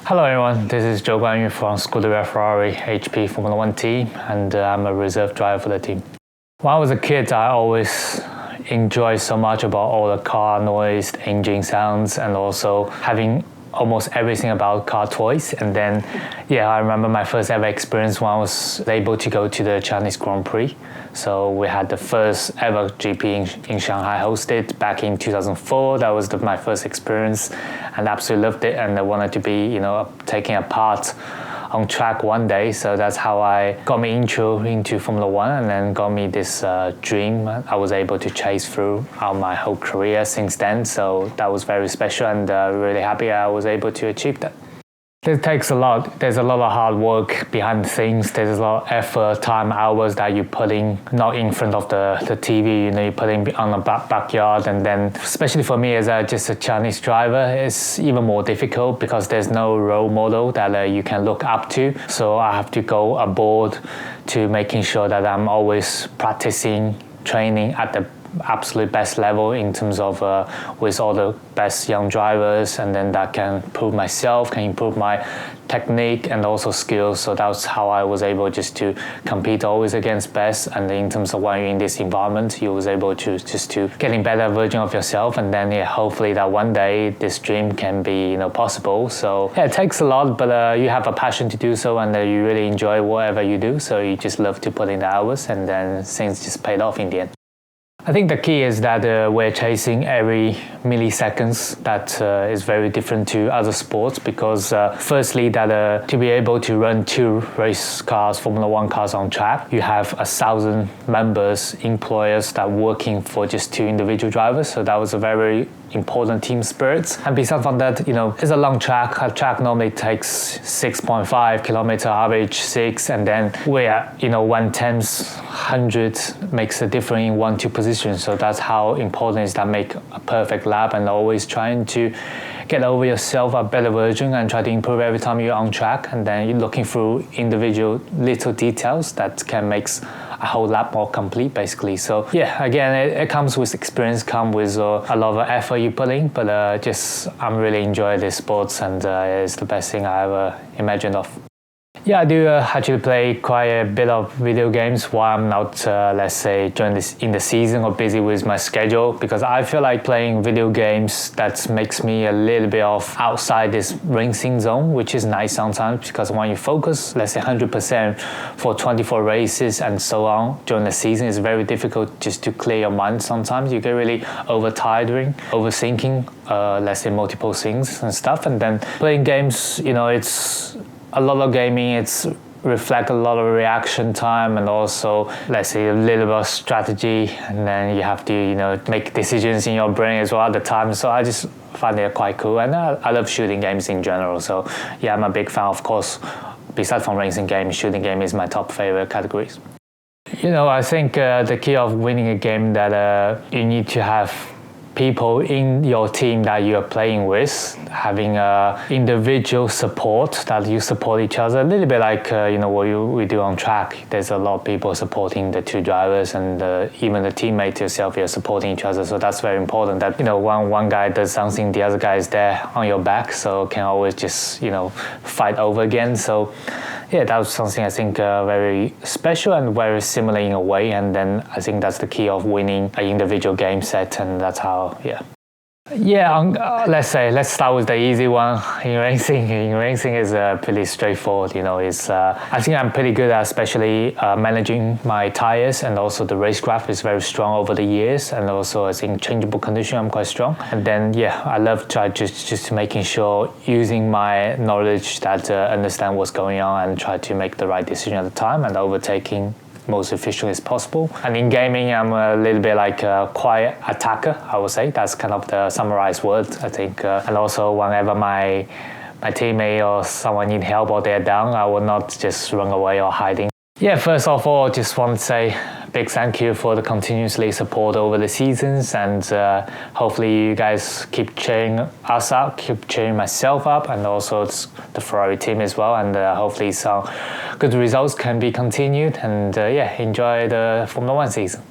Hello everyone, this is Zhou Guanyu from Scuderia Ferrari HP Formula 1 team, and I'm a reserve driver for the team. When I was a kid, I always enjoyed so much about all the car noise, the engine sounds, and also having almost everything about car toys. And then, I remember my first ever experience when I was able to go to the Chinese Grand Prix. So we had the first ever GP in Shanghai hosted back in 2004. That was my first experience, and absolutely loved it. And I wanted to be, taking a part on track one day. So that's how I got my intro into Formula 1, and then got me this dream I was able to chase throughout my whole career since then. So that was very special, and really happy I was able to achieve that. It takes a lot. There's a lot of hard work behind the scenes. There's a lot of effort, time, hours that you put in, not in front of the TV, you put in on the backyard. And then, especially for me as just a Chinese driver, it's even more difficult because there's no role model that you can look up to. So I have to go aboard to making sure that I'm always practicing, training at the absolute best level in terms of with all the best young drivers, and then that can improve myself, can improve my technique and also skills. So that's how I was able just to compete always against best. And in terms of when you're in this environment, you was able to just to getting better version of yourself, and then hopefully that one day this dream can be possible. So it takes a lot, but you have a passion to do so, and you really enjoy whatever you do, so you just love to put in the hours, and then things just paid off in the end. I think the key is that we're chasing every milliseconds. That is very different to other sports, because firstly that to be able to run 2 race cars, Formula 1 cars on track, you have 1,000 members, employers that working for just 2 individual drivers. So that was a very important team spirit. And besides from that, it's a long track. A track normally takes 6.5 kilometer, average 6, and then where 1/10, 100 makes a difference in 1-2 positions. So that's how important it is that make a perfect lap, and always trying to get over yourself a better version and try to improve every time you're on track. And then you're looking through individual little details that can make a whole lap more complete, basically. So again, it comes with experience, comes with a lot of effort you put in, but I'm really enjoying this sports, and it's the best thing I ever imagined of. I do actually play quite a bit of video games while I'm not, let's say, in the season or busy with my schedule, because I feel like playing video games that makes me a little bit of outside this racing zone, which is nice sometimes, because when you focus, let's say 100% for 24 races and so on during the season, it's very difficult just to clear your mind. Sometimes you get really overthinking, let's say multiple things and stuff. And then playing games, it's a lot of gaming, it's reflect a lot of reaction time, and also, let's say, a little bit of strategy, and then you have to, make decisions in your brain as well at the time. So I just find it quite cool, and I love shooting games in general. So I'm a big fan, of course. Besides from racing games, shooting game is my top favorite categories. I think the key of winning a game that you need to have people in your team that you are playing with, having individual support, that you support each other, a little bit like what we do on track. There's a lot of people supporting the 2 drivers, and even the teammate yourself, you're supporting each other. So that's very important, that one guy does something, the other guy is there on your back, so can always just fight over again. So that was something I think very special and very similar in a way. And then I think that's the key of winning an individual game set, and that's how, let's start with the easy one. In racing is pretty straightforward. I think I'm pretty good at especially managing my tires, and also the racecraft is very strong over the years, and also I think changeable condition I'm quite strong. And then I love try just making sure, using my knowledge that understand what's going on, and try to make the right decision at the time, and overtaking most efficient as possible. And in gaming, I'm a little bit like a quiet attacker, I would say. That's kind of the summarized word, I think. And also, whenever my teammate or someone need help or they're down, I will not just run away or hiding. First of all, just want to say big thank you for the continuously support over the seasons, and hopefully you guys keep cheering us up, keep cheering myself up, and also the Ferrari team as well, and hopefully some good results can be continued, and enjoy the Formula 1 season.